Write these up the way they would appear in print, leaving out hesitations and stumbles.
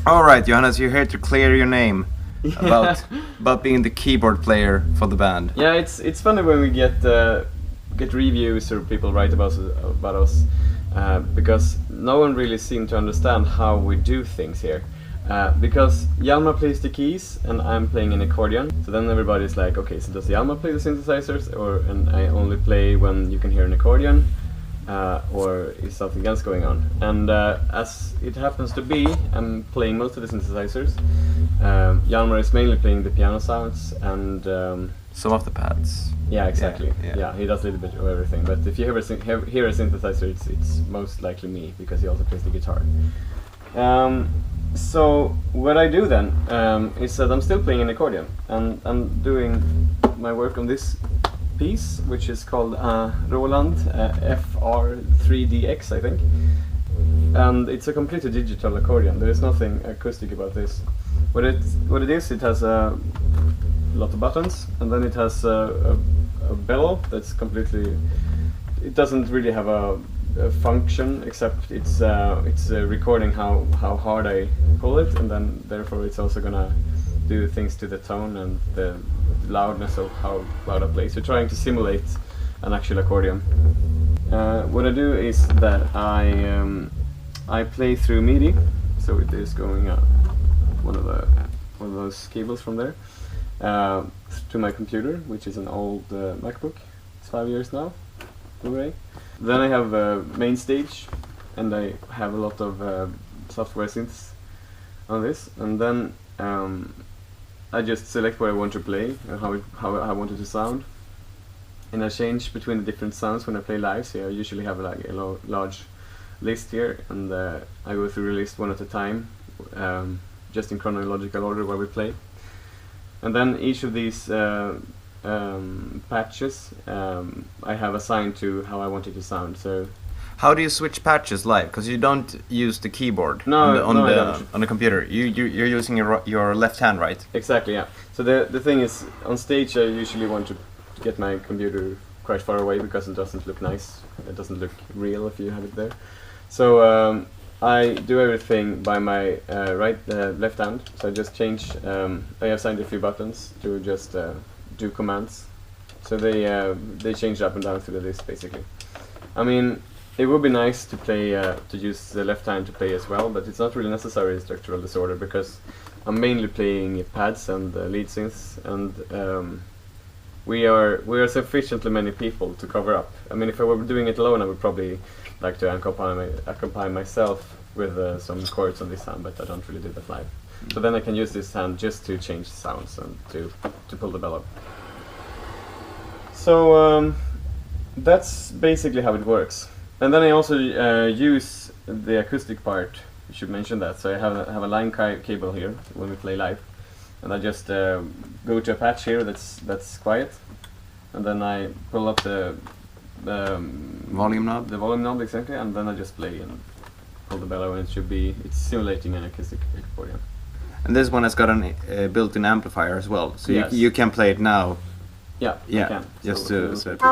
Alright, Johannes, you're here to clear your name about being the keyboard player for the band. Yeah, it's funny when we get reviews or people write about us because no one really seemed to understand how we do things here. Because Hjalmar plays the keys and I'm playing an accordion, so then everybody's like, okay, so does Hjalmar play the synthesizers, and I only play when you can hear an accordion, or is something else going on? And as it happens to be, I'm playing most of the synthesizers. Hjalmar is mainly playing the piano sounds and some of the pads. Yeah, exactly. Yeah, he does a little bit of everything. But if you hear a synthesizer, it's most likely me, because he also plays the guitar. So what I do then is that I'm still playing an accordion, and I'm doing my work on this piece, which is called Roland FR-3X, I think. And it's a completely digital accordion. There is nothing acoustic about this. What it is, it has a lot of buttons, and then it has a bellow that's completely. It doesn't really have a function, except it's recording how hard I pull it, and then therefore it's also gonna do things to the tone and the loudness of how loud I play. So trying to simulate an actual accordion. What I do is that I play through MIDI, so it is going one of those cables from there to my computer, which is an old MacBook. It's 5 years now. Blu-ray. Then I have MainStage, and I have a lot of software synths on this, and then I just select what I want to play and how I want it to sound, and I change between the different sounds when I play live. So I usually have like a large list here, and I go through the list one at a time, just in chronological order where we play, and then each of these patches I have assigned to how I want it to sound. So how do you switch patches live? Because you don't use the keyboard on the computer. You're using your left hand, right? Exactly, yeah. So the thing is, on stage I usually want to get my computer quite far away, because it doesn't look nice. It doesn't look real if you have it there. So I do everything by my left hand. So I just change. I assigned a few buttons to just do commands. So they change up and down through the list, basically. I mean, it would be nice to play to use the left hand to play as well, but it's not really necessary in structural disorder, because I'm mainly playing pads and lead synths, and we are sufficiently many people to cover up. I mean, if I were doing it alone, I would probably like to accompany myself with some chords on this hand, but I don't really do that live. So then I can use this hand just to change sounds and to pull the bellow. So that's basically how it works. And then I also use the acoustic part. You should mention that. So I have a line cable here when we play live, and I just go to a patch here that's quiet, and then I pull up the volume knob. The volume knob, exactly, and then I just play and pull the bellow, and it's simulating an acoustic accordion. And this one has got a built-in amplifier as well, so yes. you can play it now. Yeah, you can. Just for example.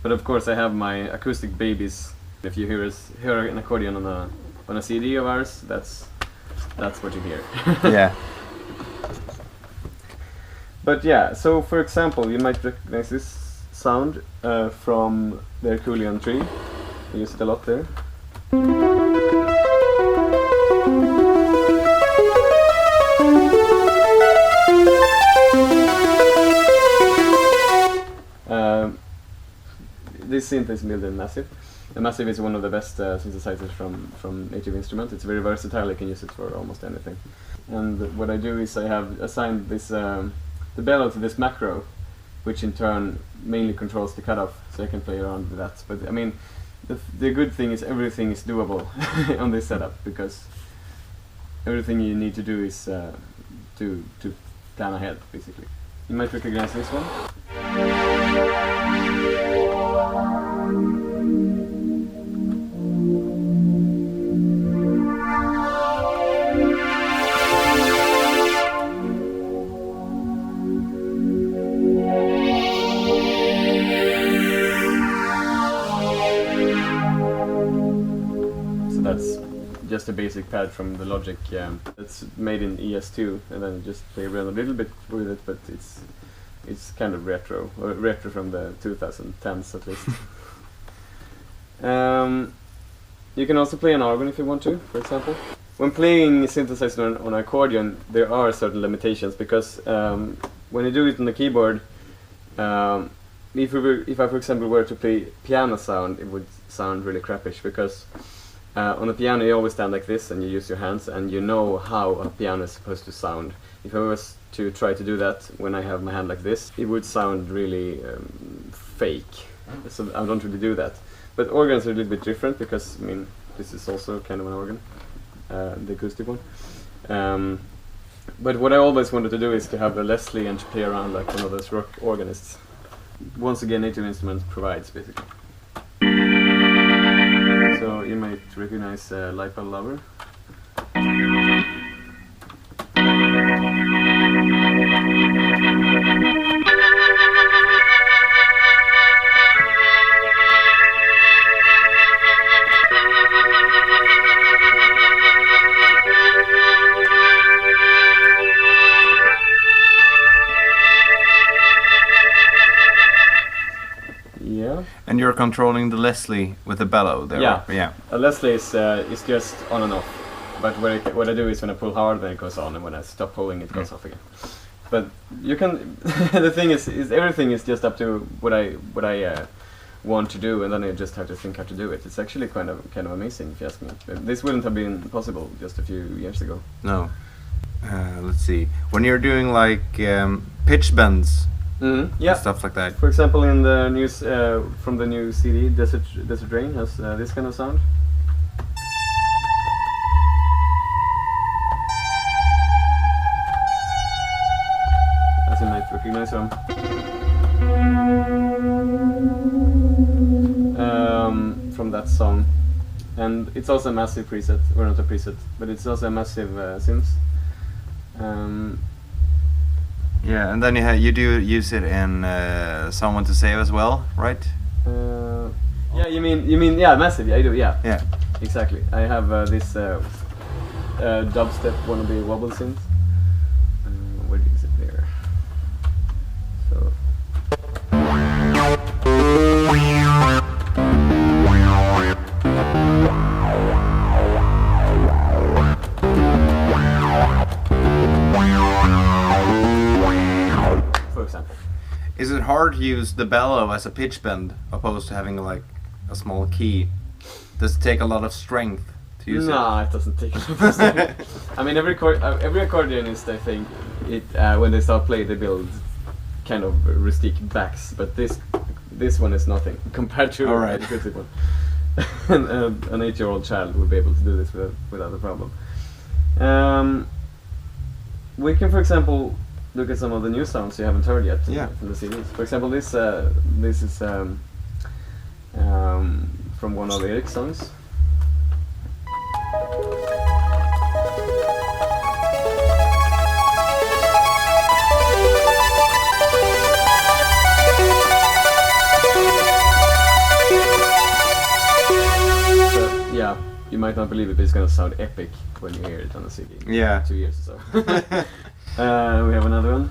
But of course I have my acoustic babies. If you hear an accordion on a CD of ours, that's what you hear. Yeah. But yeah, so for example, you might recognize this sound from the Accordion tree. I use it a lot there. This synth is built in Massive. The Massive is one of the best synthesizers from Native Instruments. It's very versatile, you can use it for almost anything. And what I do is I have assigned this the bellow to this macro, which in turn mainly controls the cutoff, so I can play around with that. But I mean, the good thing is everything is doable on this setup, because everything you need to do is to plan ahead, basically. You might recognize this one. That's just a basic pad from the Logic. It's made in ES2, and then just play around a little bit with it, but it's kind of retro from the 2010s at least. You can also play an organ if you want to, for example. When playing synthesizer on an accordion, there are certain limitations, because when you do it on the keyboard, if I for example were to play piano sound, it would sound really crappish, because on the piano you always stand like this and you use your hands, and you know how a piano is supposed to sound. If I was to try to do that when I have my hand like this, it would sound really fake. So I don't really do that. But organs are a little bit different, because I mean, this is also kind of an organ, the acoustic one. But what I always wanted to do is to have a Leslie and to play around like one of those rock organists. Once again, Native Instruments provides, basically. So you might recognize Lipa Lover. Yeah. And you're controlling the Leslie with the bellow there. Yeah. Yeah. A Leslie is just on and off. But what I do is when I pull hard, then it goes on, and when I stop pulling, it goes off again. But you can. The thing is everything is just up to what I want to do, and then I just have to think how to do it. It's actually kind of amazing, if you ask me. This wouldn't have been possible just a few years ago. No. Let's see. When you're doing like pitch bends. Yeah, stuff like that. For example, in the news from the new CD, Desert Rain has this kind of sound. As you might recognize from that song, and it's also a massive preset, or not a preset, but it's also a massive synth. Yeah, and then you do use it in Someone to Save as well, right? Yeah, you mean yeah, Massive. Yeah, I do. Yeah. Yeah. Exactly. I have this dubstep wannabe wobble synth. Where is it there? So. For example. Is it hard to use the bellow as a pitch bend opposed to having like a small key? Does it take a lot of strength to use it? No, it doesn't take a lot of strength. I mean, every accordionist, I think, when they start playing, they build kind of rustic backs, but this one is nothing compared to the acoustic one. An 8-year-old child would be able to do this without a problem. We can, for example, look at some of the new sounds you haven't heard yet from the CDs. For example, this is from one of Eric's songs. Yeah, you might not believe it, but it's gonna sound epic when you hear it on a CD. Yeah. 2 years or so. We have another one.